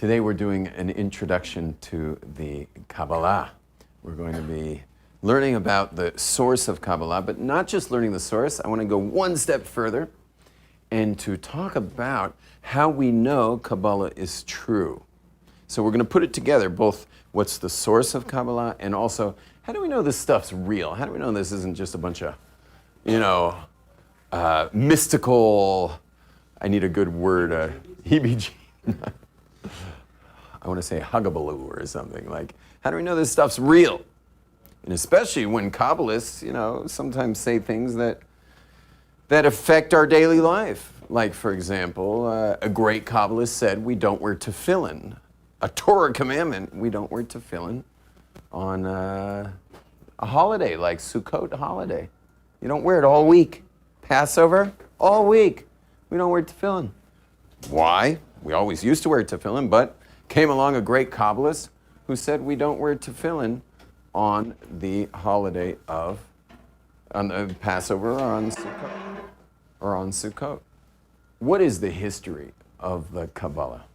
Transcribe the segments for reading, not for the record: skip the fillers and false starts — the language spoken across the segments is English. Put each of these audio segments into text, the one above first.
Today we're doing an introduction to the Kabbalah. We're going to be learning about the source of Kabbalah, but not just learning the source. I want to go one step further and to talk about how we know Kabbalah is true. So we're going to put it together, both what's the source of Kabbalah and also how do we know this stuff's real? How do we know this isn't just a bunch of, mystical, I need a good word, heebie-jeebie. I want to say huggabaloo or something. Like, how do we know this stuff's real? And especially when Kabbalists, sometimes say things that affect our daily life. Like, for example, a great Kabbalist said we don't wear tefillin. A Torah commandment, we don't wear tefillin on a holiday like Sukkot holiday. You don't wear it all week. Passover, all week. We don't wear tefillin. Why? We always used to wear tefillin, but came along a great Kabbalist who said we don't wear tefillin on the holiday on the Passover or on Sukkot. What is the history of the Kabbalah?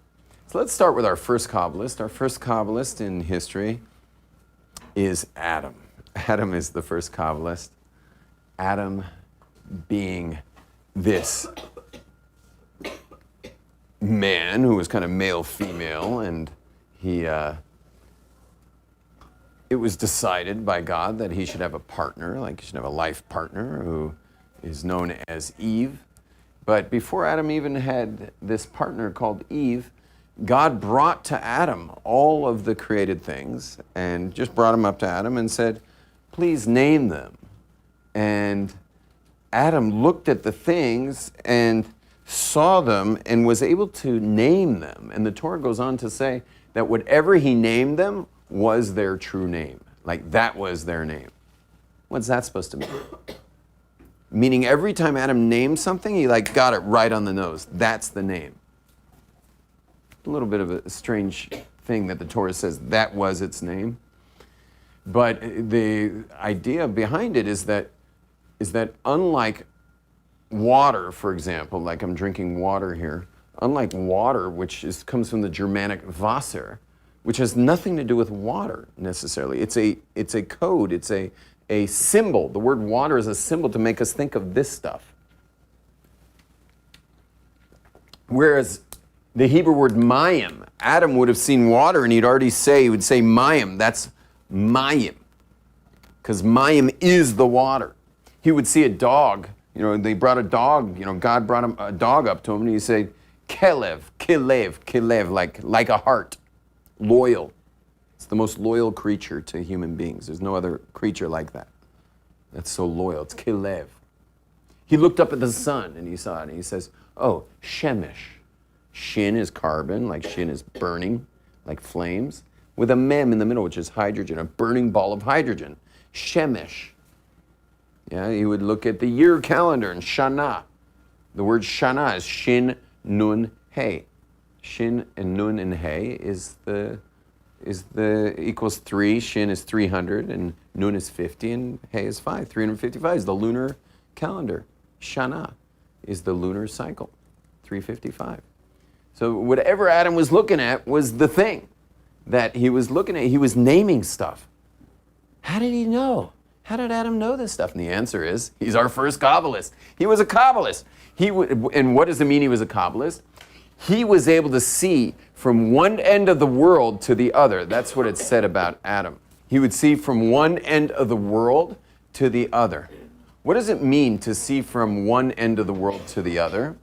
So let's start with our first Kabbalist. Our first Kabbalist in history is Adam. Adam is the first Kabbalist. Adam being this man who was kind of male-female, and it was decided by God that he should have a partner, like he should have a life partner who is known as Eve. But before Adam even had this partner called Eve, God brought to Adam all of the created things and just brought them up to Adam and said, please name them. And Adam looked at the things and saw them and was able to name them. And the Torah goes on to say that whatever he named them was their true name. Like that was their name. What's that supposed to mean? Meaning every time Adam named something, he got it right on the nose. That's the name. A little bit of a strange thing that the Torah says that was its name. But the idea behind it is that unlike water, for example, like I'm drinking water here, unlike water, which comes from the Germanic Wasser, which has nothing to do with water necessarily. It's a code, it's a symbol. The word water is a symbol to make us think of this stuff. Whereas the Hebrew word mayim, Adam would have seen water and he would say mayim, that's mayim. Because mayim is the water. He would see a dog. They brought a dog, God brought him a dog up to him and he'd say, Kelev, like a heart, loyal. It's the most loyal creature to human beings. There's no other creature like that. That's so loyal. It's Kelev. He looked up at the sun and he saw it and he says, oh, Shemesh. Shin is carbon, like shin is burning, like flames, with a mem in the middle, which is hydrogen, a burning ball of hydrogen. Shemesh. Yeah, he would look at the year calendar and Shana. The word Shana is Shin, Nun, Hey. Shin and Nun and Hey equals 3. Shin is 300 and Nun is 50 and Hey is 5. 355 is the lunar calendar. Shana is the lunar cycle. 355. So whatever Adam was looking at was the thing that he was looking at. He was naming stuff. How did he know? How did Adam know this stuff? And the answer is, he's our first Kabbalist. He was a Kabbalist. And what does it mean he was a Kabbalist? He was able to see from one end of the world to the other. That's what it said about Adam. He would see from one end of the world to the other. What does it mean to see from one end of the world to the other?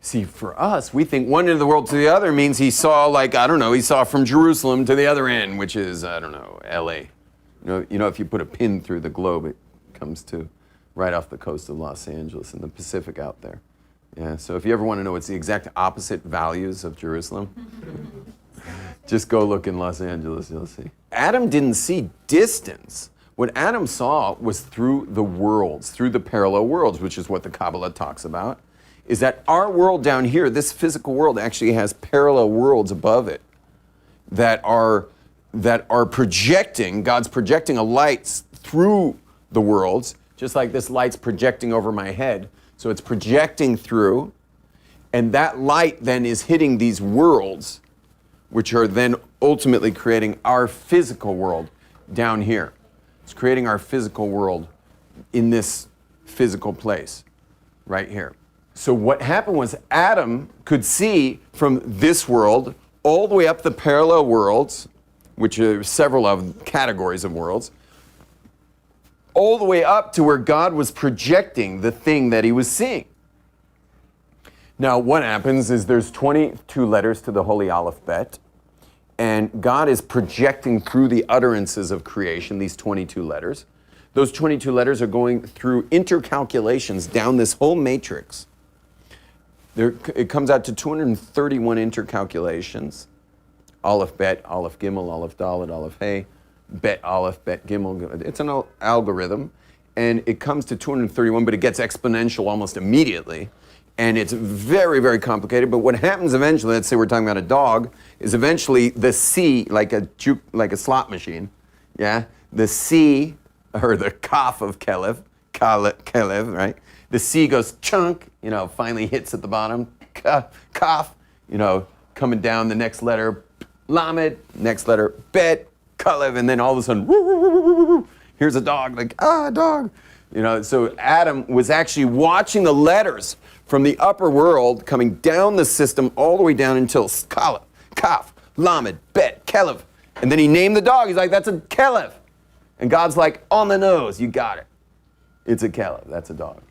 See, for us, we think one end of the world to the other means he saw he saw from Jerusalem to the other end, which is, LA. If you put a pin through the globe, it comes to right off the coast of Los Angeles in the Pacific out there. Yeah, so if you ever want to know what's the exact opposite values of Jerusalem, just go look in Los Angeles, you'll see. Adam didn't see distance. What Adam saw was through the worlds, through the parallel worlds, which is what the Kabbalah talks about, is that our world down here, this physical world, actually has parallel worlds above it that are projecting, God's projecting a light through the worlds, just like this light's projecting over my head. So it's projecting through, And that light then is hitting these worlds, which are then ultimately creating our physical world down here. It's creating our physical world in this physical place right here. So what happened was Adam could see from this world all the way up the parallel worlds, which are several of categories of worlds, all the way up to where God was projecting the thing that he was seeing. Now, what happens is there's 22 letters to the Holy Alphabet, and God is projecting through the utterances of creation, these 22 letters. Those 22 letters are going through intercalculations down this whole matrix. It comes out to 231 intercalculations. Aleph Bet, Aleph Gimel, Aleph Dalet, Aleph Hey, Bet Aleph, Bet Gimel. It's an algorithm, and it comes to 231, but it gets exponential almost immediately. And it's very, very complicated. But what happens eventually, let's say we're talking about a dog, is eventually the C, like a slot machine, yeah? The C, or the Kaf of Kelev, right? The C goes chunk, finally hits at the bottom, Kaf, coming down the next letter, Lamed, next letter, Bet, Kalev, and then all of a sudden, woo, woo, woo, woo, woo, here's a dog, dog. So Adam was actually watching the letters from the upper world coming down the system all the way down until Kalev, Kaf, Lamed, Bet, Kelev. And then he named the dog. He's like, that's a Kelev. And God's like, on the nose, you got it. It's a Kelev, that's a dog.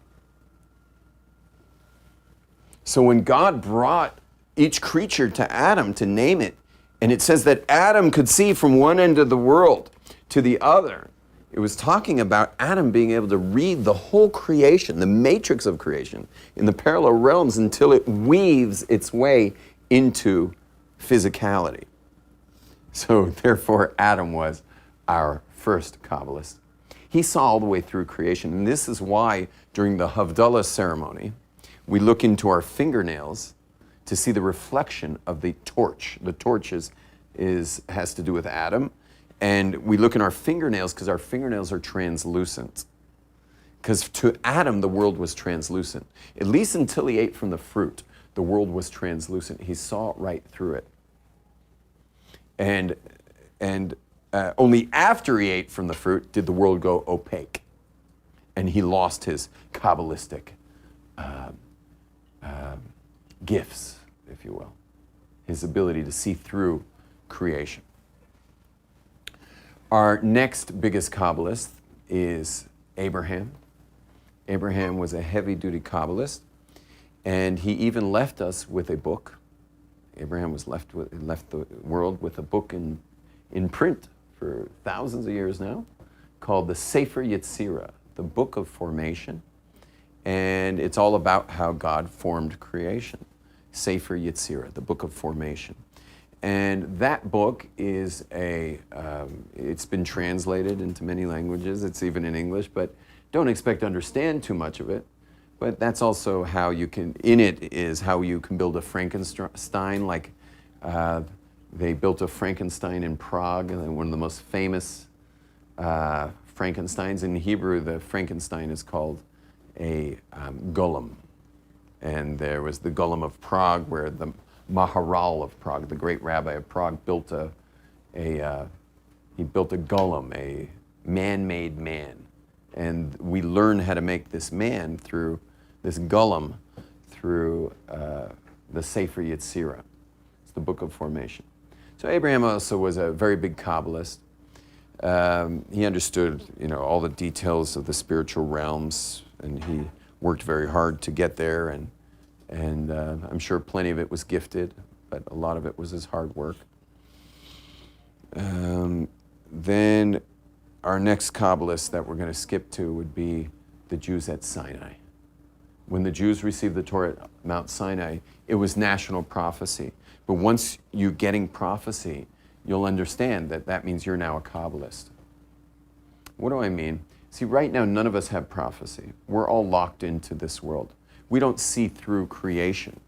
So when God brought each creature to Adam to name it, and it says that Adam could see from one end of the world to the other, it was talking about Adam being able to read the whole creation, the matrix of creation, in the parallel realms until it weaves its way into physicality. So therefore, Adam was our first Kabbalist. He saw all the way through creation, and this is why during the Havdalah ceremony, we look into our fingernails to see the reflection of the torch. The torch has to do with Adam. And we look in our fingernails because our fingernails are translucent. Because to Adam, the world was translucent. At least until he ate from the fruit, the world was translucent. He saw right through it. And only after he ate from the fruit did the world go opaque. And he lost his Kabbalistic gifts, if you will. His ability to see through creation. Our next biggest Kabbalist is Abraham. Abraham was a heavy-duty Kabbalist, and he even left us with a book. Abraham was left the world with a book in print for thousands of years now, called the Sefer Yetzirah, the Book of Formation, and it's all about how God formed creation. Sefer Yetzirah, the Book of Formation. And that book is it's been translated into many languages. It's even in English, but don't expect to understand too much of it. But that's also how you can, in it is how you can build a Frankenstein, like they built a Frankenstein in Prague, and one of the most famous Frankensteins. In Hebrew, the Frankenstein is called a golem. And there was the golem of Prague, where the Maharal of Prague, the great rabbi of Prague, built a golem, a man-made man. And we learn how to make this man through this golem, through the Sefer Yetzirah. It's the Book of Formation. So Abraham also was a very big Kabbalist. He understood, all the details of the spiritual realms, and he worked very hard to get there, and I'm sure plenty of it was gifted, but a lot of it was his hard work. Then our next Kabbalist that we're going to skip to would be the Jews at Sinai. When the Jews received the Torah at Mount Sinai, it was national prophecy. But once you're getting prophecy, you'll understand that means you're now a Kabbalist. What do I mean? See, right now, none of us have prophecy. We're all locked into this world. We don't see through creation.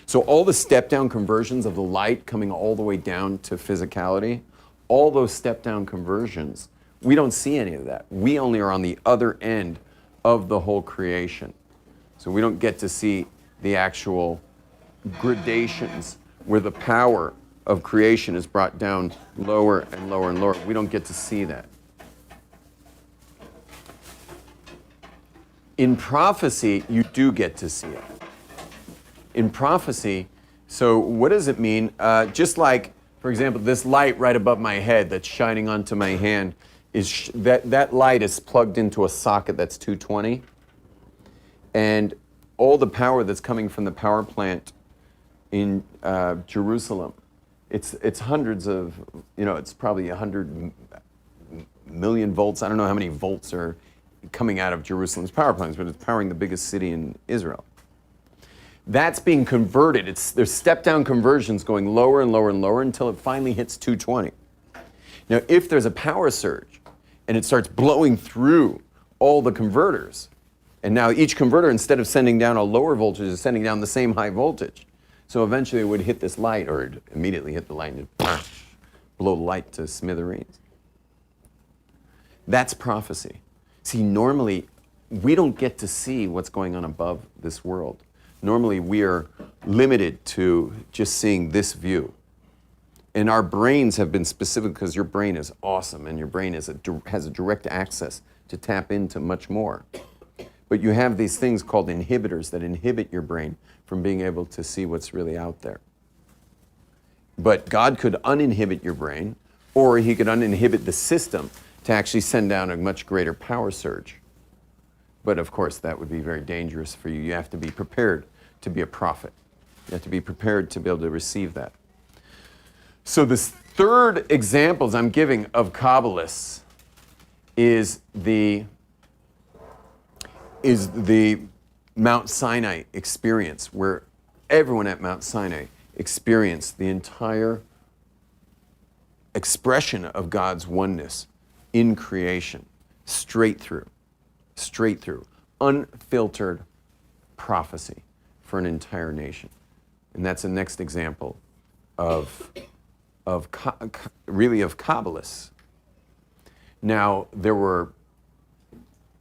So all the step-down conversions of the light coming all the way down to physicality, all those step-down conversions, we don't see any of that. We only are on the other end of the whole creation. So we don't get to see the actual gradations where the power of creation is brought down lower and lower and lower. We don't get to see that. In prophecy, you do get to see it. In prophecy, so what does it mean? Just like, for example, this light right above my head that's shining onto my hand, that light is plugged into a socket that's 220. And all the power that's coming from the power plant in Jerusalem, it's hundreds of, it's probably 100 million volts. I don't know how many volts are coming out of Jerusalem's power plants, but it's powering the biggest city in Israel. That's being converted. There's step-down conversions going lower and lower and lower until it finally hits 220. Now, if there's a power surge and it starts blowing through all the converters, and now each converter, instead of sending down a lower voltage, is sending down the same high voltage. So eventually it would hit this light, or it'd immediately hit the light and blow the light to smithereens. That's prophecy. See, normally, we don't get to see what's going on above this world. Normally, we are limited to just seeing this view. And our brains have been specific because your brain is awesome and your brain has a direct access to tap into much more. But you have these things called inhibitors that inhibit your brain from being able to see what's really out there. But God could uninhibit your brain, or he could uninhibit the system to actually send down a much greater power surge. But of course, that would be very dangerous for you. You have to be prepared to be a prophet. You have to be prepared to be able to receive that. So this third examples I'm giving of Kabbalists is the Mount Sinai experience, where everyone at Mount Sinai experienced the entire expression of God's oneness in creation, straight through, unfiltered prophecy for an entire nation. And that's the next example of Kabbalists. Now, there were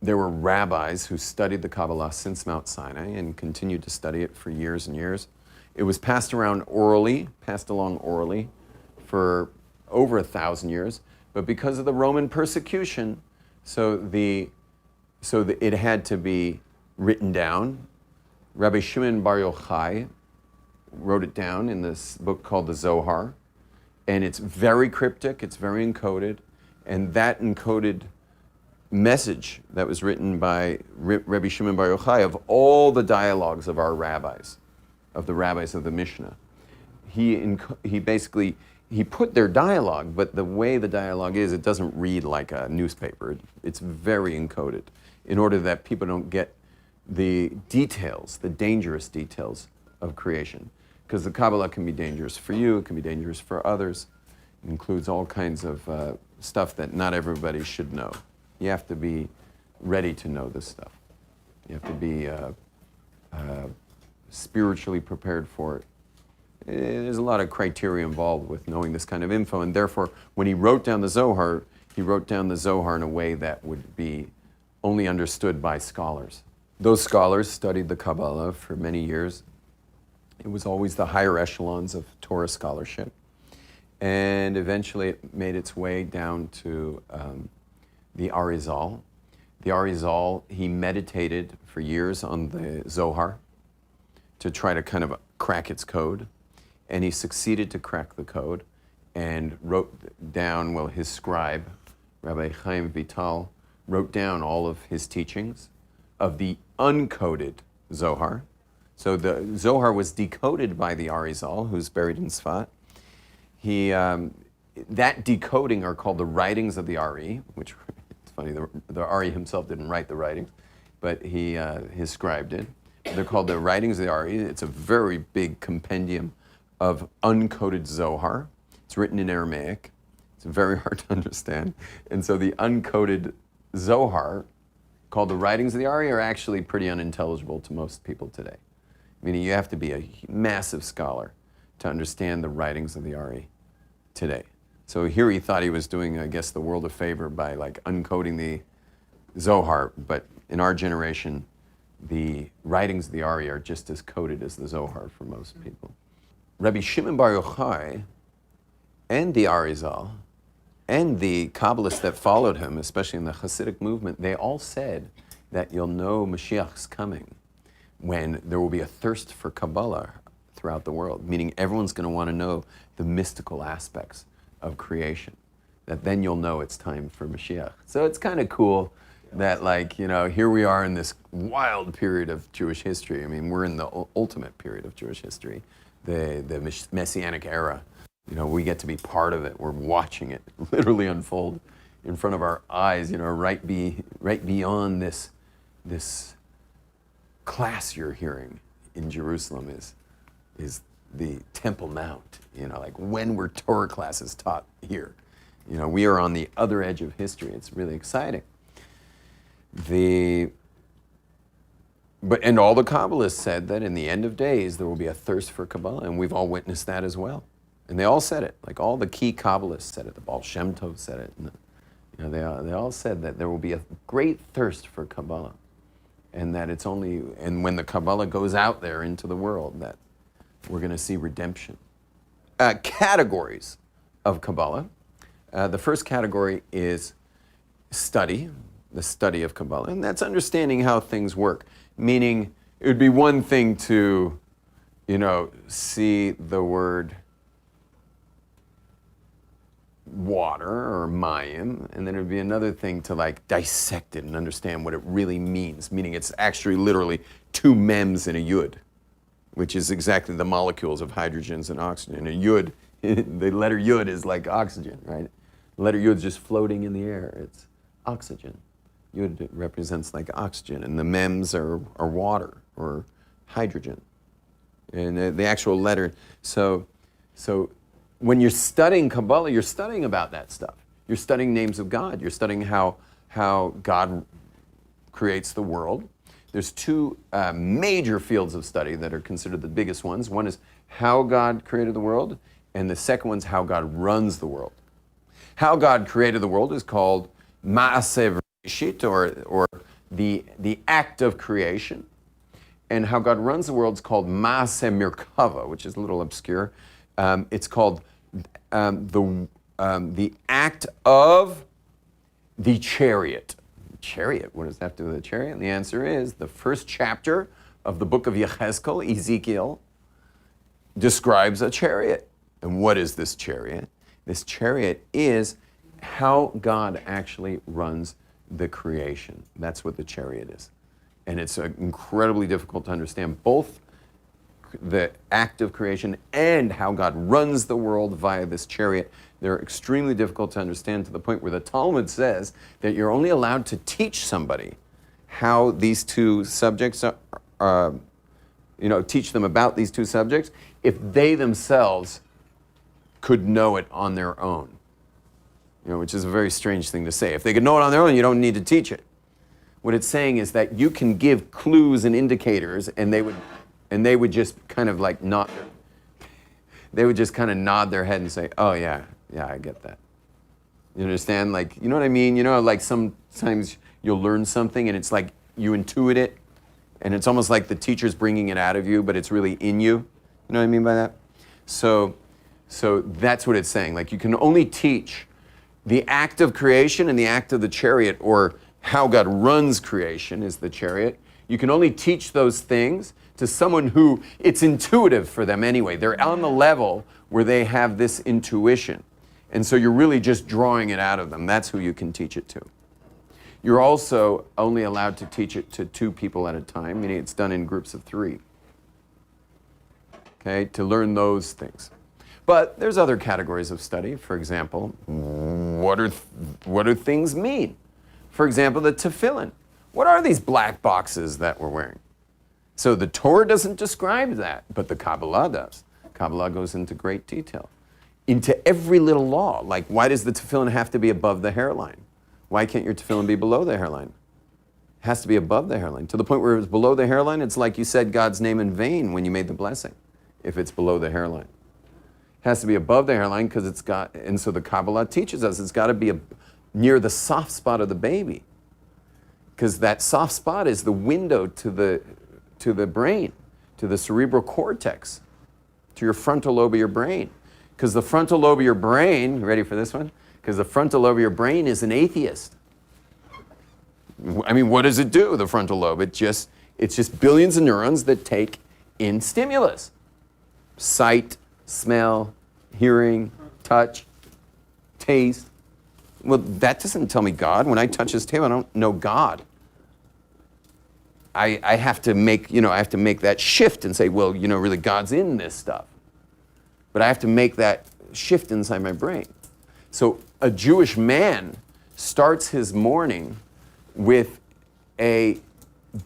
rabbis who studied the Kabbalah since Mount Sinai and continued to study it for years and years. It was passed along orally for over 1,000 years. But because of the Roman persecution, it had to be written down. Rabbi Shimon Bar Yochai wrote it down in this book called the Zohar. And it's very cryptic, it's very encoded. And that encoded message that was written by Rabbi Shimon Bar Yochai of all the dialogues of our rabbis, of the rabbis of the Mishnah. He put their dialogue, but the way the dialogue is, it doesn't read like a newspaper. It's very encoded in order that people don't get the details, the dangerous details of creation. Because the Kabbalah can be dangerous for you, it can be dangerous for others. It includes all kinds of stuff that not everybody should know. You have to be ready to know this stuff. You have to be spiritually prepared for it. There's a lot of criteria involved with knowing this kind of info, and therefore, when he wrote down the Zohar in a way that would be only understood by scholars. Those scholars studied the Kabbalah for many years. It was always the higher echelons of Torah scholarship. And eventually it made its way down to the Arizal. The Arizal, he meditated for years on the Zohar to try to kind of crack its code. And he succeeded to crack the code and wrote down, his scribe, Rabbi Chaim Vital, wrote down all of his teachings of the uncoded Zohar. So the Zohar was decoded by the Arizal, who's buried in Sfat. That decoding are called the writings of the Ari, which it's funny, the Ari himself didn't write the writings, but his scribe did. They're called the writings of the Ari. It's a very big compendium of uncoded Zohar. It's written in Aramaic. It's very hard to understand. And so the uncoded Zohar, called the writings of the Ari, are actually pretty unintelligible to most people today. Meaning you have to be a massive scholar to understand the writings of the Ari today. So here he thought he was doing, I guess, the world a favor by uncoding the Zohar, but in our generation, the writings of the Ari are just as coded as the Zohar for most people. Rabbi Shimon Bar Yochai and the Arizal and the Kabbalists that followed him, especially in the Hasidic movement, they all said that you'll know Mashiach's coming when there will be a thirst for Kabbalah throughout the world, meaning everyone's going to want to know the mystical aspects of creation, that then you'll know it's time for Mashiach. So it's kind of cool that, like, you know, here we are in this wild period of Jewish history. I mean, we're in the ultimate period of Jewish history, the Messianic era. You know, we get to be part of it. We're watching it literally unfold in front of our eyes, you know, right beyond this class you're hearing in Jerusalem is the Temple Mount, you know, like when were Torah classes taught here? You know, we are on the other edge of history. It's really exciting. And all the Kabbalists said that in the end of days there will be a thirst for Kabbalah, and we've all witnessed that as well. And they all said it, like all the key Kabbalists said it. The Baal Shem Tov said it. And you know, they all said that there will be a great thirst for Kabbalah, and that it's only, and when the Kabbalah goes out there into the world, that we're going to see redemption. Categories of Kabbalah. The first category is study, the study of Kabbalah, and that's understanding how things work. Meaning, it would be one thing to, you know, see the word water or mayim, and then it would be another thing to like dissect it and understand what it really means, meaning it's actually literally two mems in a yud, which is exactly the molecules of hydrogens and oxygen. A yud, the letter yud is like oxygen, right? The letter yud is just floating in the air. It's oxygen. Yud represents like oxygen, and the mems are water or hydrogen. And the actual letter, so when you're studying Kabbalah, you're studying about that stuff. You're studying names of God. You're studying how God creates the world. There's two major fields of study that are considered the biggest ones. One is how God created the world, and the second one's how God runs the world. How God created the world is called Ma'aseh Bereshit, or the act of creation. And how God runs the world is called Ma'aseh Merkava, which is a little obscure. It's called the act of the chariot. Chariot, what does that have to do with the chariot? And the answer is the first chapter of the book of Yechezkel, Ezekiel, describes a chariot. And what is this chariot? This chariot is how God actually runs the creation. That's what the chariot is. And it's incredibly difficult to understand both the act of creation and how God runs the world via this chariot. They're extremely difficult to understand, to the point where the Talmud says that you're only allowed to teach somebody how these two subjects are, teach them about these two subjects if they themselves could know it on their own. Which is a very strange thing to say. If they could know it on their own, you don't need to teach it. What it's saying is that you can give clues and indicators, and they would just kind of like nod. They would just kind of nod their head and say, "Oh yeah, I get that." You understand? Like, you know what I mean? Like sometimes you'll learn something and it's like you intuit it, and it's almost like the teacher's bringing it out of you, but it's really in you. You know what I mean by that? So that's what it's saying. Like, you can only teach the act of creation and the act of the chariot, or how God runs creation is the chariot. You can only teach those things to someone who it's intuitive for them anyway. They're on the level where they have this intuition. And so you're really just drawing it out of them. That's who you can teach it to. You're also only allowed to teach it to 2 people at a time, meaning it's done in groups of 3. Okay, to learn those things. But there's other categories of study. For example, what do things mean? For example, the tefillin. What are these black boxes that we're wearing? So the Torah doesn't describe that, but the Kabbalah does. Kabbalah goes into great detail, into every little law. Like, why does the tefillin have to be above the hairline? Why can't your tefillin be below the hairline? It has to be above the hairline. To the point where it's below the hairline, it's like you said God's name in vain when you made the blessing, if it's below the hairline. It has to be above the hairline because it's got, and so the Kabbalah teaches us it's got to be near the soft spot of the baby. because that soft spot is the window to the brain, to the cerebral cortex, to your frontal lobe of your brain. Because the frontal lobe of your brain, ready for this one? Because the frontal lobe of your brain is an atheist. I mean, what does it do, the frontal lobe? It's just billions of neurons that take in stimulus. Sight, smell, hearing, touch, taste. Well, that doesn't tell me God. When I touch this table, I don't know God. I have to make that shift and say, well, really God's in this stuff. But I have to make that shift inside my brain. So a Jewish man starts his morning with a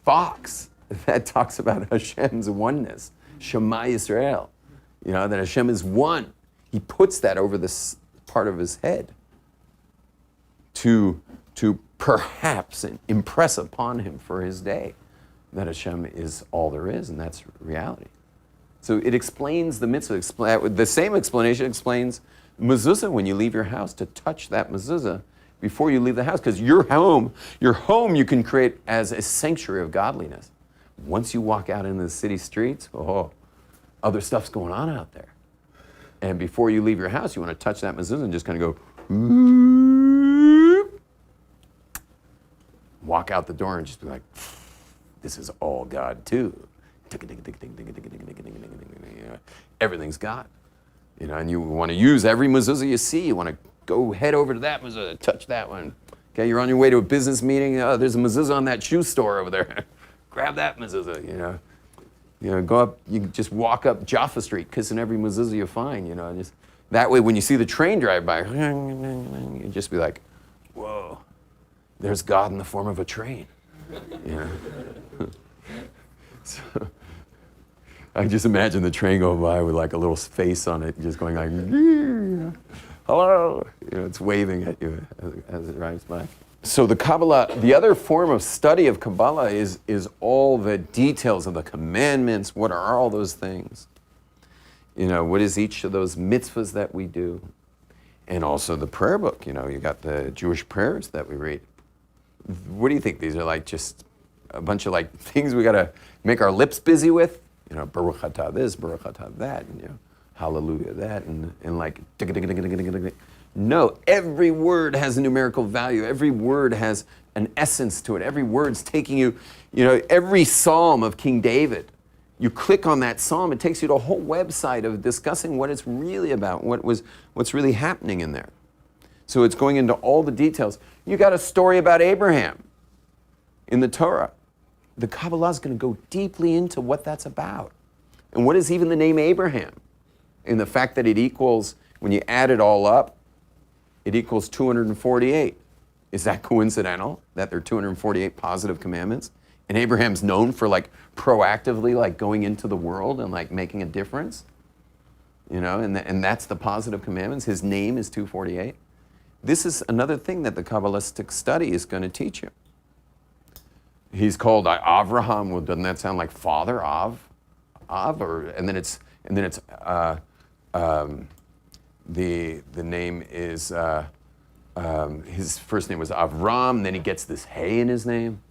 box that talks about Hashem's oneness, Shema Yisrael, that Hashem is one. He puts that over this part of his head to perhaps impress upon him for his day that Hashem is all there is, and that's reality. So it explains the mitzvah. The same explanation explains mezuzah when you leave your house, to touch that mezuzah before you leave the house, because your home you can create as a sanctuary of godliness. Once you walk out into the city streets, other stuff's going on out there. And before you leave your house, you want to touch that mezuzah and just kind of go, walk out the door and just be like, this is all God too. Everything's God. And you want to use every mezuzah you see. You want to go head over to that mezuzah, touch that one. Okay, you're on your way to a business meeting. Oh, there's a mezuzah on that shoe store over there. Grab that mezuzah, go up, you just walk up Jaffa Street, kissing every mezuzah you find, just that way when you see the train drive by, you just be like, whoa, there's God in the form of a train. So, I just imagine the train going by with like a little face on it, just going like, hello, it's waving at you as it drives by. So the Kabbalah, the other form of study of Kabbalah is all the details of the commandments. What are all those things? What is each of those mitzvahs that we do? And also the prayer book, you got the Jewish prayers that we read. What do you think? These are like just a bunch of like things we got to make our lips busy with? Baruch atah this, Baruch atah that, hallelujah that, and like, no, every word has a numerical value. Every word has an essence to it. Every word's taking you, every psalm of King David, you click on that psalm, it takes you to a whole website of discussing what it's really about, what's really happening in there. So it's going into all the details. You got a story about Abraham in the Torah. The Kabbalah is going to go deeply into what that's about. And what is even the name Abraham? And the fact that it equals, when you add it all up, it equals 248. Is that coincidental that there are 248 positive commandments? And Abraham's known for like proactively like going into the world and like making a difference? And that's the positive commandments. His name is 248. This is another thing that the Kabbalistic study is going to teach you. He's called Avraham. Well, doesn't that sound like father? And then it's the name is his first name was Avram. Then he gets this hey in his name.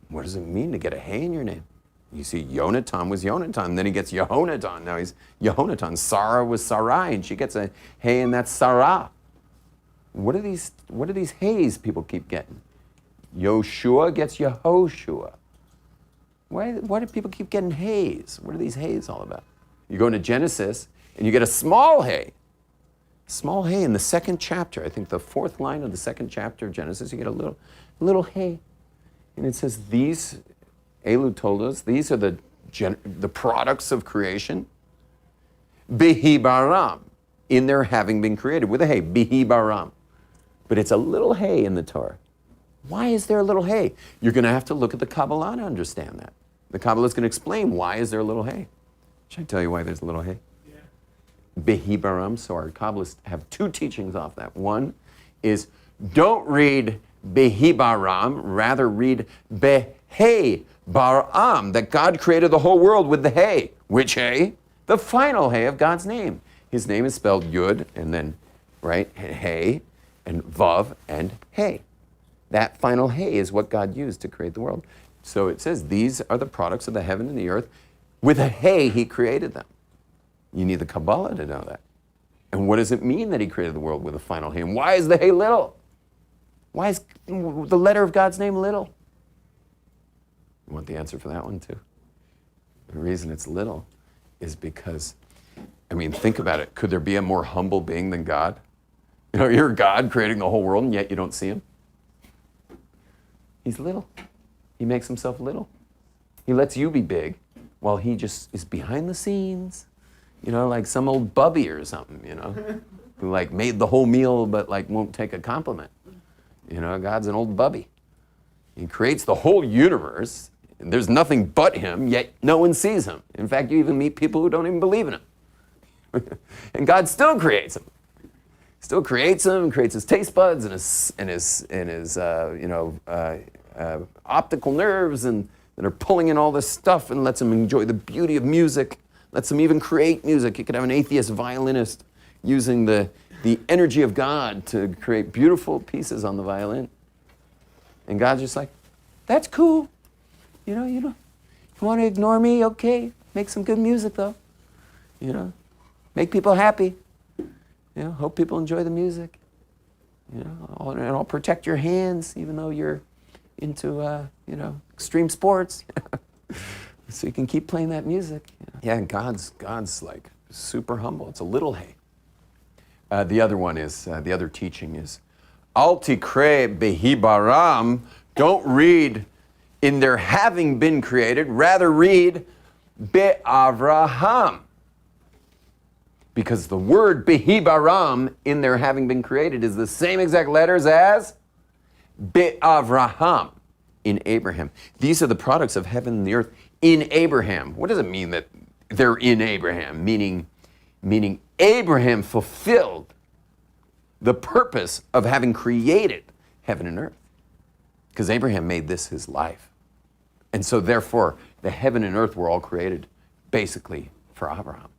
What does it mean to get a hey in your name? You see, Yonatan was Yonatan. Then he gets Yehonatan. Now he's Yehonatan. Sarah was Sarai, and she gets a hey, and that's Sarah. What are these heys people keep getting? Yoshua gets Yehoshua. Why do people keep getting heys? What are these heys all about? You go into Genesis and you get a small hey. Small hey in the second chapter. I think the fourth line of the second chapter of Genesis, you get a little hey. And it says, these, Elu told us, these are the products of creation. Bihi baram, in their having been created, with a hey, bihi baram. But it's a little hey in the Torah. Why is there a little hey? You're going to have to look at the Kabbalah to understand that. The Kabbalah is going to explain why is there a little hey. Should I tell you why there's a little hey? Yeah. Behi baram. So our Kabbalists have two teachings off that. One is don't read Behi baram, rather read Behe baram, that God created the whole world with the hey. Which hey? The final hey of God's name. His name is spelled Yud and then, right, hey, and Vav and hey. That final hay is what God used to create the world. So it says, these are the products of the heaven and the earth. With a hay, he created them. You need the Kabbalah to know that. And what does it mean that he created the world with a final hay? And why is the hay little? Why is the letter of God's name little? You want the answer for that one too? The reason it's little is because, think about it. Could there be a more humble being than God? You're God creating the whole world, and yet you don't see him. He's little. He makes himself little. He lets you be big while he just is behind the scenes, like some old bubby or something, who made the whole meal but won't take a compliment. God's an old bubby. He creates the whole universe, and there's nothing but him, yet no one sees him. In fact, you even meet people who don't even believe in him. And God still creates him. Still creates him and creates his taste buds and his optical nerves that are pulling in all this stuff and lets him enjoy the beauty of music, lets him even create music. You could have an atheist violinist using the energy of God to create beautiful pieces on the violin. And God's just like, that's cool. You want to ignore me? Okay. Make some good music though. Make people happy. Hope people enjoy the music. And I'll protect your hands even though you're into, extreme sports. So you can keep playing that music. Yeah, and God's super humble. It's a little hay. The other one is, the other teaching is, Al tikre behibaram, don't read in their having been created, rather read be'avraham. Because the word behibaram in their having been created is the same exact letters as be'avraham in Abraham. These are the products of heaven and the earth in Abraham. What does it mean that they're in Abraham? Meaning Abraham fulfilled the purpose of having created heaven and earth. Because Abraham made this his life. And so therefore, the heaven and earth were all created basically for Abraham.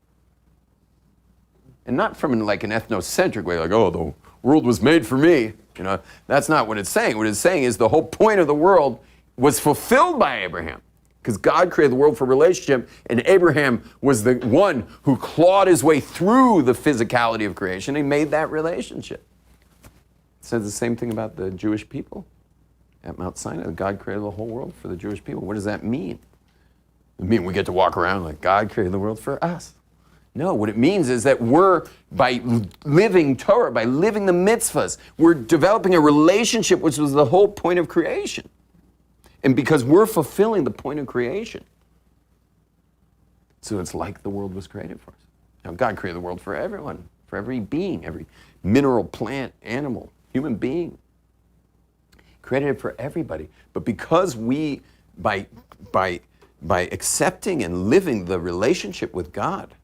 And not from an ethnocentric way, the world was made for me. That's not what it's saying. What it's saying is the whole point of the world was fulfilled by Abraham. Because God created the world for relationship, and Abraham was the one who clawed his way through the physicality of creation. He made that relationship. It says the same thing about the Jewish people at Mount Sinai. God created the whole world for the Jewish people. What does that mean? It means we get to walk around like God created the world for us. No, what it means is that we're, by living Torah, by living the mitzvahs, we're developing a relationship, which was the whole point of creation. And because we're fulfilling the point of creation. So it's like the world was created for us. Now, God created the world for everyone, for every being, every mineral, plant, animal, human being. Created it for everybody. But because we, by accepting and living the relationship with God,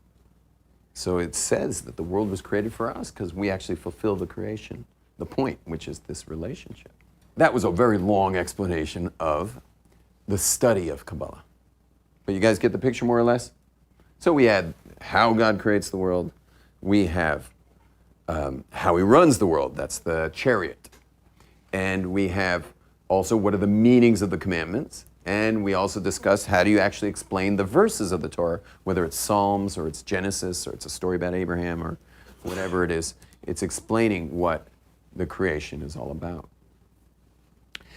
so it says that the world was created for us because we actually fulfill the creation, the point, which is this relationship. That was a very long explanation of the study of Kabbalah. But you guys get the picture more or less? So we had how God creates the world. We have how he runs the world. That's the chariot. And we have also what are the meanings of the commandments. And we also discussed how do you actually explain the verses of the Torah, whether it's Psalms or it's Genesis or it's a story about Abraham or whatever it is. It's explaining what the creation is all about.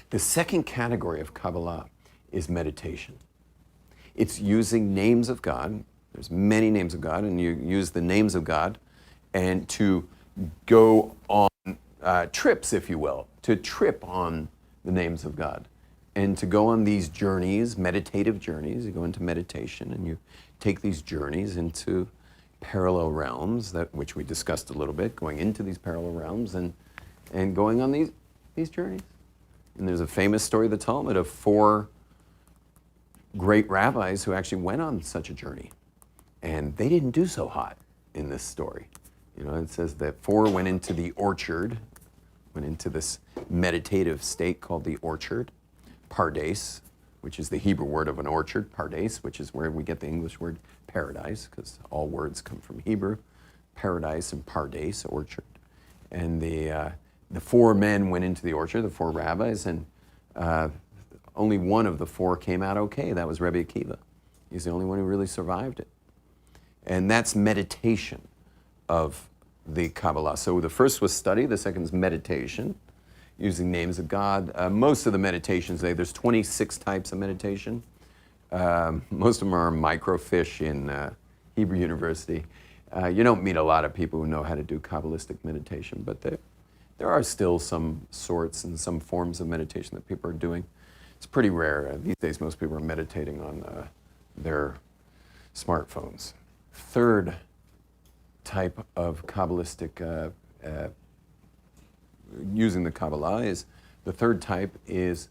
The second category of Kabbalah is meditation. It's using names of God. There's many names of God, and you use the names of God and to go on trips, if you will, to trip on the names of God. And to go on these journeys, meditative journeys, you go into meditation and you take these journeys into parallel realms, which we discussed a little bit, going into these parallel realms and going on these journeys. And there's a famous story of the Talmud of 4 great rabbis who actually went on such a journey. And they didn't do so hot in this story. It says that 4 went into the orchard, went into this meditative state called the orchard. Pardes, which is the Hebrew word of an orchard, pardes, which is where we get the English word paradise, because all words come from Hebrew. Paradise and pardes, orchard. And the four men went into the orchard, the four rabbis, and only one of the four came out okay. That was Rabbi Akiva. He's the only one who really survived it. And that's meditation of the Kabbalah. So the first was study, the second is meditation, using names of God. Most of the meditations, there's 26 types of meditation. Most of them are microfiche in Hebrew University. You don't meet a lot of people who know how to do Kabbalistic meditation, but there are still some sorts and some forms of meditation that people are doing. It's pretty rare. These days, most people are meditating on their smartphones. Third type of Kabbalistic, using the Kabbalah is, the third type is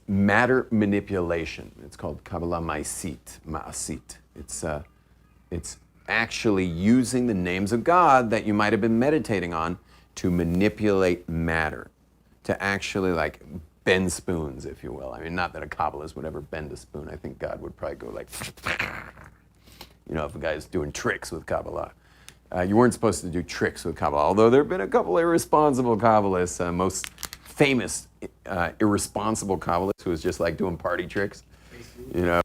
matter manipulation. It's called Kabbalah Ma'asit. It's actually using the names of God that you might have been meditating on to manipulate matter, to actually like bend spoons, if you will. I mean, not that a Kabbalist would ever bend a spoon. I think God would probably go like, you know, if a guy's doing tricks with Kabbalah. You weren't supposed to do tricks with Kabbalah, although there have been a couple irresponsible Kabbalists. Most famous irresponsible Kabbalist who was just like doing party tricks. You know,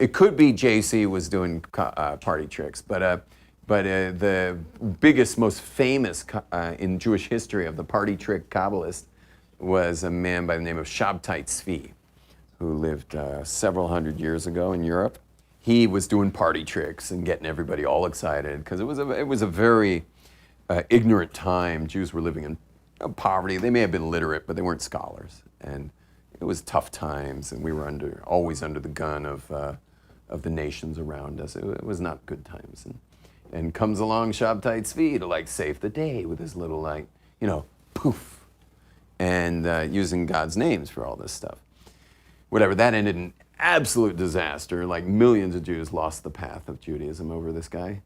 it could be JC was doing party tricks, but the biggest, most famous in Jewish history of the party trick Kabbalist was a man by the name of Shabtai Tzvi, who lived several hundred years ago in Europe. He was doing party tricks and getting everybody all excited because it was a very ignorant time. Jews were living in poverty. They may have been literate, but they weren't scholars, and it was tough times, and we were always under the gun of the nations around us. It was not good times, and comes along Shabtai Tzvi to like save the day with his little like, you know, poof, and using God's names for all this stuff. Whatever, that ended in absolute disaster. Like millions of Jews lost the path of Judaism over this guy,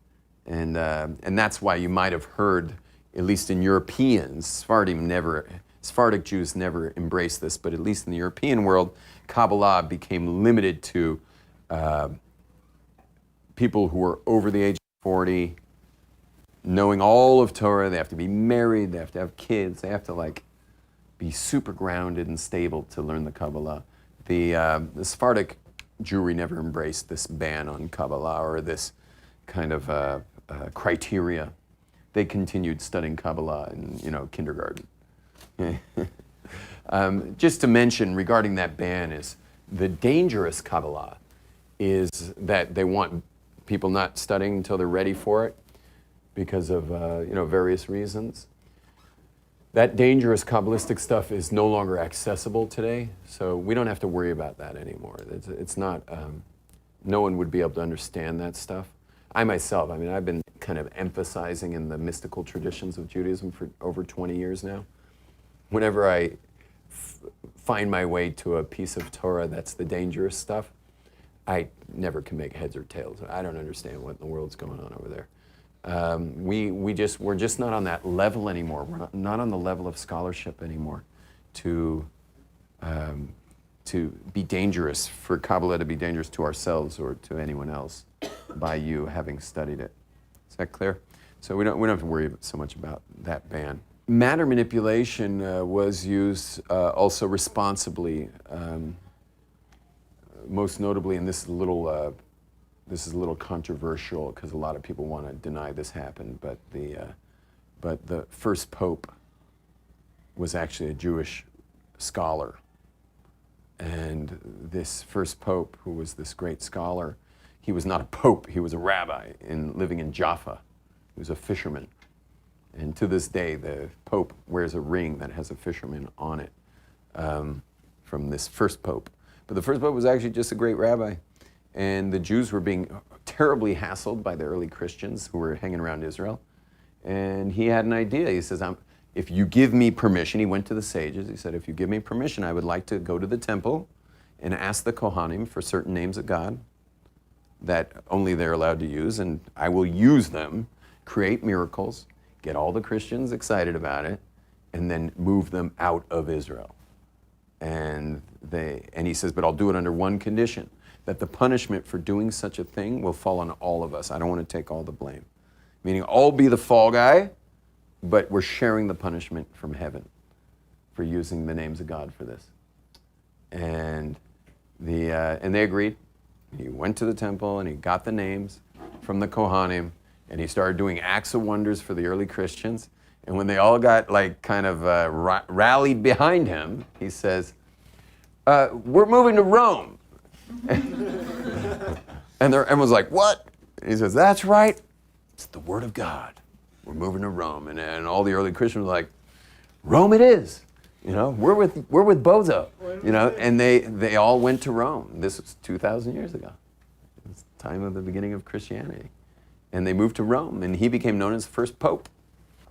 and that's why you might have heard, at least in Europeans, Sephardic Jews never embraced this, but at least in the European world, Kabbalah became limited to people who were over the age of 40, knowing all of Torah. They have to be married, they have to have kids, they have to like be super grounded and stable to learn the Kabbalah. The Sephardic Jewry never embraced this ban on Kabbalah or this kind of criteria. They continued studying Kabbalah in, you know, kindergarten. Just to mention regarding that ban is the dangerous Kabbalah is that they want people not studying until they're ready for it because of you know, various reasons. That dangerous Kabbalistic stuff is no longer accessible today, so we don't have to worry about that anymore. It's not, no one would be able to understand that stuff. I myself, I mean, I've been kind of emphasizing in the mystical traditions of Judaism for over 20 years now. Whenever I find my way to a piece of Torah that's the dangerous stuff, I never can make heads or tails. I don't understand what in the world's going on over there. We're just not on that level anymore. We're not on the level of scholarship anymore to be dangerous, for Kabbalah to be dangerous to ourselves or to anyone else by you having studied it. Is that clear? So we don't have to worry so much about that ban. Matter manipulation was used also responsibly, most notably, and this is a little controversial because a lot of people want to deny this happened, but the first pope was actually a Jewish scholar, and this first pope, who was this great scholar, he was not a pope, he was a rabbi living in Jaffa. He was a fisherman. And to this day, the Pope wears a ring that has a fisherman on it from this first Pope. But the first Pope was actually just a great rabbi. And the Jews were being terribly hassled by the early Christians who were hanging around Israel. And he had an idea. He says, if you give me permission, he went to the sages. He said, if you give me permission, I would like to go to the temple and ask the Kohanim for certain names of God that only they're allowed to use. And I will use them, create miracles, get all the Christians excited about it, and then move them out of Israel. And he says, but I'll do it under one condition, that the punishment for doing such a thing will fall on all of us. I don't want to take all the blame. Meaning I'll be the fall guy, but we're sharing the punishment from heaven for using the names of God for this. And they agreed. He went to the temple and he got the names from the Kohanim, and he started doing acts of wonders for the early Christians. And when they all got rallied behind him, he says, we're moving to Rome. And everyone's like, what? And he says, that's right. It's the word of God. We're moving to Rome. And all the early Christians were like, Rome it is. We're with Bozo. And they all went to Rome. This was 2,000 years ago. It was the time of the beginning of Christianity. And they moved to Rome, and he became known as the first pope.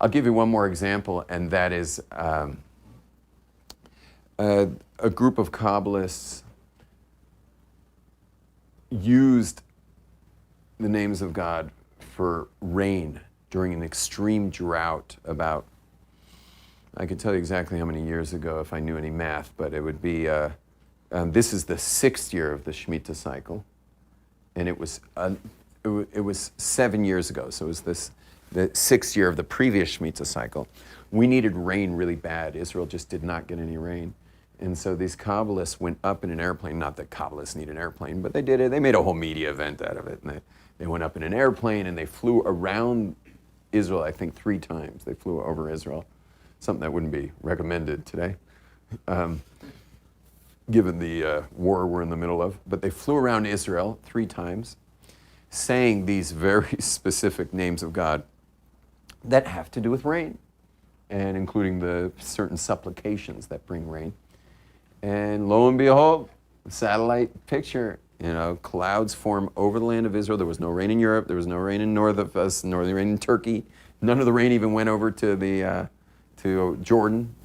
I'll give you one more example, and that is a group of Kabbalists used the names of God for rain during an extreme drought about, I could tell you exactly how many years ago if I knew any math, but it would be, this is the 6th year of the Shemitah cycle, and it was 7 years ago, so it was the 6th year of the previous Shemitah cycle. We needed rain really bad. Israel just did not get any rain. And so these Kabbalists went up in an airplane. Not that Kabbalists need an airplane, but they did it. They made a whole media event out of it. And they went up in an airplane and they flew around Israel, I think 3 times. They flew over Israel, something that wouldn't be recommended today, given the war we're in the middle of. But they flew around Israel 3 times, saying these very specific names of God that have to do with rain, and including the certain supplications that bring rain. And lo and behold, satellite picture, clouds form over the land of Israel. There was no rain in Europe. There was no rain in north of us, nor the rain in Turkey. None of the rain even went over to Jordan.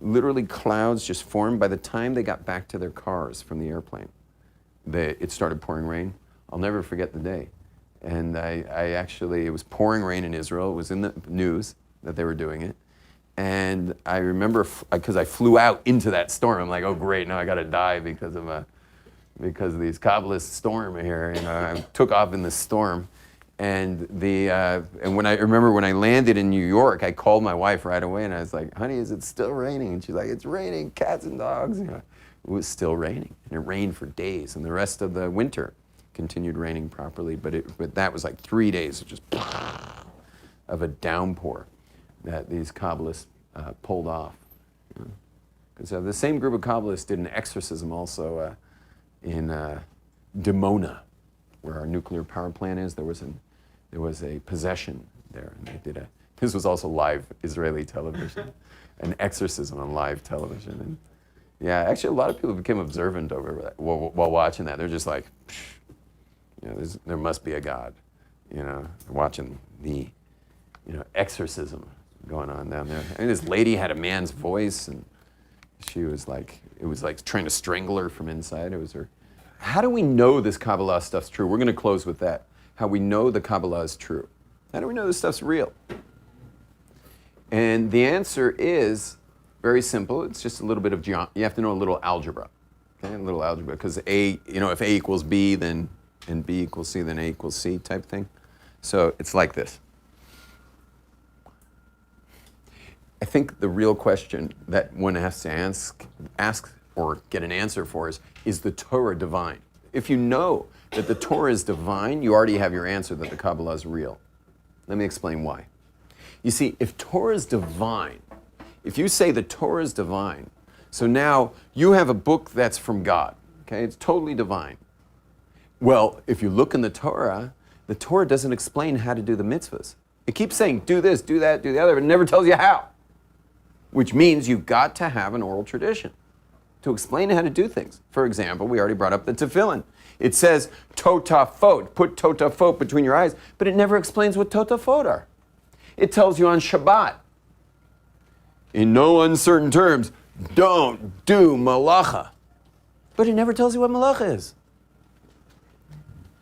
Literally clouds just formed. By the time they got back to their cars from the airplane, it started pouring rain. I'll never forget the day. And it was pouring rain in Israel. It was in the news that they were doing it. And I remember, because I flew out into that storm, I'm like, oh great, now I gotta die because of these Kabbalist storm here. I took off in the storm. And when I landed in New York, I called my wife right away and I was like, honey, is it still raining? And she's like, it's raining, cats and dogs. It was still raining. And it rained for days. And the rest of the winter continued raining properly. But that was like 3 days of just of a downpour that these Kabbalists pulled off. Because the same group of Kabbalists did an exorcism also in Dimona, where our nuclear power plant is. There was a possession there, and they did this was also live Israeli television, an exorcism on live television. And yeah, actually a lot of people became observant over that while watching that. They're just like, there must be a God, watching the, exorcism going on down there. I mean, this lady had a man's voice, and she was like, it was like trying to strangle her from inside. It was her. How do we know this Kabbalah stuff's true? We're going to close with that. How we know the Kabbalah is true. How do we know this stuff's real? And the answer is very simple. It's just a little bit of you have to know a little algebra. Okay, a little algebra, because if A equals B, then and B equals C, then A equals C type thing. So it's like this. I think the real question that one has to ask or get an answer for is the Torah divine? If you know that the Torah is divine, you already have your answer that the Kabbalah is real. Let me explain why. You see, if Torah is divine, if you say the Torah is divine, so now you have a book that's from God, okay? It's totally divine. Well, if you look in the Torah doesn't explain how to do the mitzvahs. It keeps saying, do this, do that, do the other, but it never tells you how. Which means you've got to have an oral tradition to explain how to do things. For example, we already brought up the tefillin. It says totafot, put totafot between your eyes, but it never explains what totafot are. It tells you on Shabbat, in no uncertain terms, don't do malacha. But it never tells you what malacha is.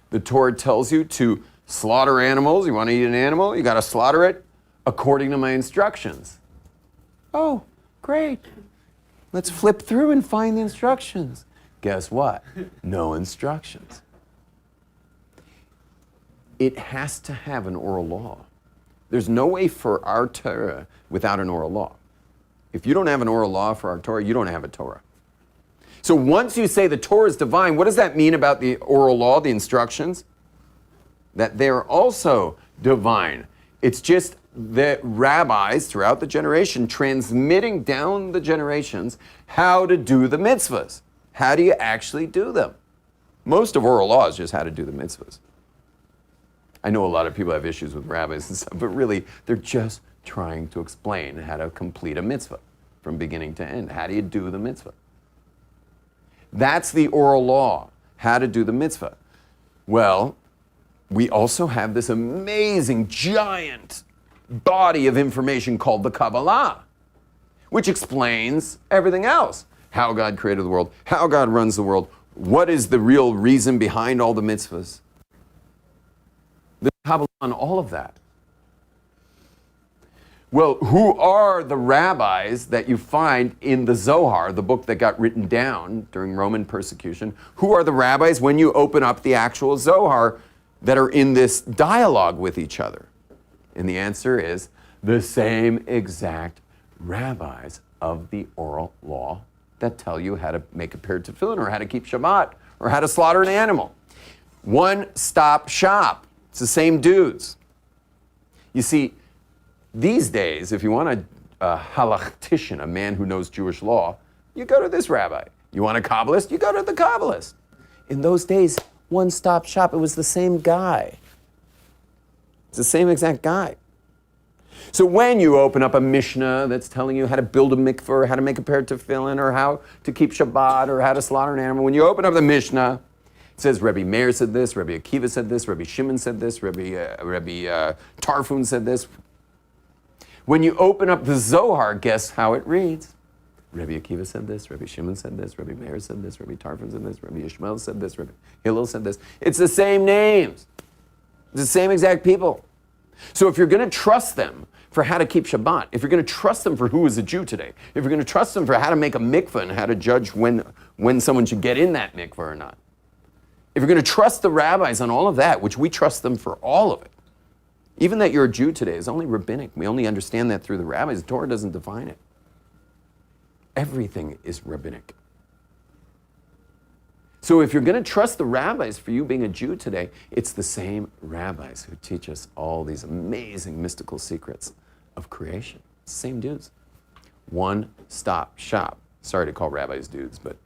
The Torah tells you to slaughter animals. You want to eat an animal, you got to slaughter it according to my instructions. Oh, great. Let's flip through and find the instructions. Guess what? No instructions. It has to have an oral law. There's no way for our Torah without an oral law. If you don't have an oral law for our Torah, you don't have a Torah. So once you say the Torah is divine, what does that mean about the oral law, the instructions? That they're also divine. It's just the rabbis throughout the generation transmitting down the generations how to do the mitzvahs. How do you actually do them? Most of oral law is just how to do the mitzvahs. I know a lot of people have issues with rabbis and stuff, but really they're just trying to explain how to complete a mitzvah from beginning to end. How do you do the mitzvah? That's the oral law, how to do the mitzvah. Well, we also have this amazing, giant body of information called the Kabbalah, which explains everything else. How God created the world, how God runs the world, what is the real reason behind all the mitzvahs. The Kabbalah on all of that. Well, who are the rabbis that you find in the Zohar, the book that got written down during Roman persecution? Who are the rabbis when you open up the actual Zohar that are in this dialogue with each other? And the answer is the same exact rabbis of the oral law that tell you how to make a pair of tefillin or how to keep Shabbat or how to slaughter an animal. One-stop shop. It's the same dudes. You see, these days, if you want a halachtician, a man who knows Jewish law, you go to this rabbi. You want a Kabbalist, you go to the Kabbalist. In those days, one-stop shop, it was the same guy. It's the same exact guy. So when you open up a Mishnah that's telling you how to build a mikveh, or how to make a pair of tefillin, or how to keep Shabbat, or how to slaughter an animal, when you open up the Mishnah, it says Rabbi Meir said this, Rabbi Akiva said this, Rabbi Shimon said this, Rabbi Tarfun said this. When you open up the Zohar, guess how it reads? Rabbi Akiva said this, Rabbi Shimon said this, Rabbi Meir said this, Rabbi Tarfun said this, Rabbi Ishmael said this, Rabbi Hillel said this. It's the same names. It's the same exact people. So if you're going to trust them for how to keep Shabbat, if you're going to trust them for who is a Jew today, if you're going to trust them for how to make a mikveh and how to judge when someone should get in that mikveh or not, if you're going to trust the rabbis on all of that, which we trust them for all of it, even that you're a Jew today is only rabbinic. We only understand that through the rabbis. The Torah doesn't define it. Everything is rabbinic. So if you're going to trust the rabbis for you being a Jew today, it's the same rabbis who teach us all these amazing mystical secrets of creation. Same dudes. One-stop shop. Sorry to call rabbis dudes, but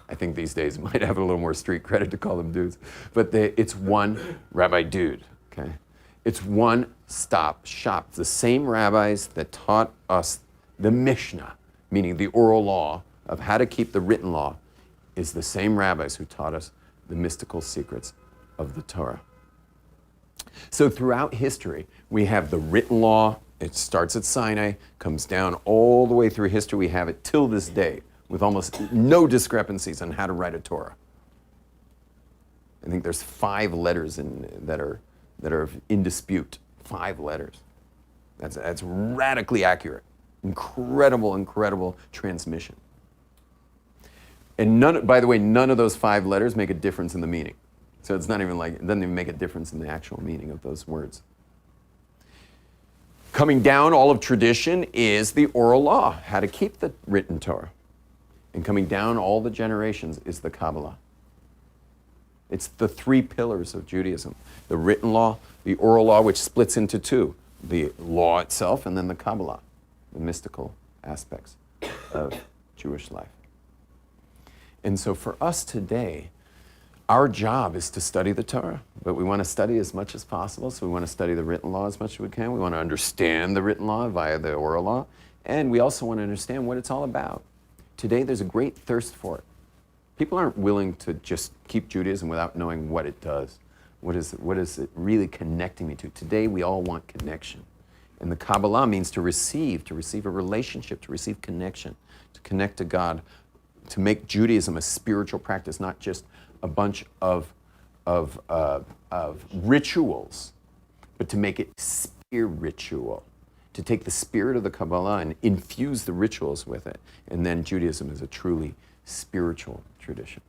I think these days it might have a little more street credit to call them dudes. But it's one rabbi dude, okay? It's one-stop shop. The same rabbis that taught us the Mishnah, meaning the oral law of how to keep the written law, is the same rabbis who taught us the mystical secrets of the Torah. So throughout history, we have the written law. It starts at Sinai, comes down all the way through history. We have it till this day with almost no discrepancies on how to write a Torah. I think there's 5 letters that are in dispute. 5 letters. That's radically accurate. Incredible transmission. And by the way, none of those 5 letters make a difference in the meaning. So it's not even it doesn't even make a difference in the actual meaning of those words. Coming down all of tradition is the oral law, how to keep the written Torah. And coming down all the generations is the Kabbalah. It's the 3 pillars of Judaism. The written law, the oral law, which splits into 2. The law itself, and then the Kabbalah, the mystical aspects of Jewish life. And so for us today, our job is to study the Torah, but we want to study as much as possible, so we want to study the written law as much as we can. We want to understand the written law via the oral law, and we also want to understand what it's all about. Today, there's a great thirst for it. People aren't willing to just keep Judaism without knowing what it does. What is it really connecting me to? Today, we all want connection. And the Kabbalah means to receive a relationship, to receive connection, to connect to God, to make Judaism a spiritual practice, not just a bunch of rituals, but to make it spiritual, to take the spirit of the Kabbalah and infuse the rituals with it. And then Judaism is a truly spiritual tradition.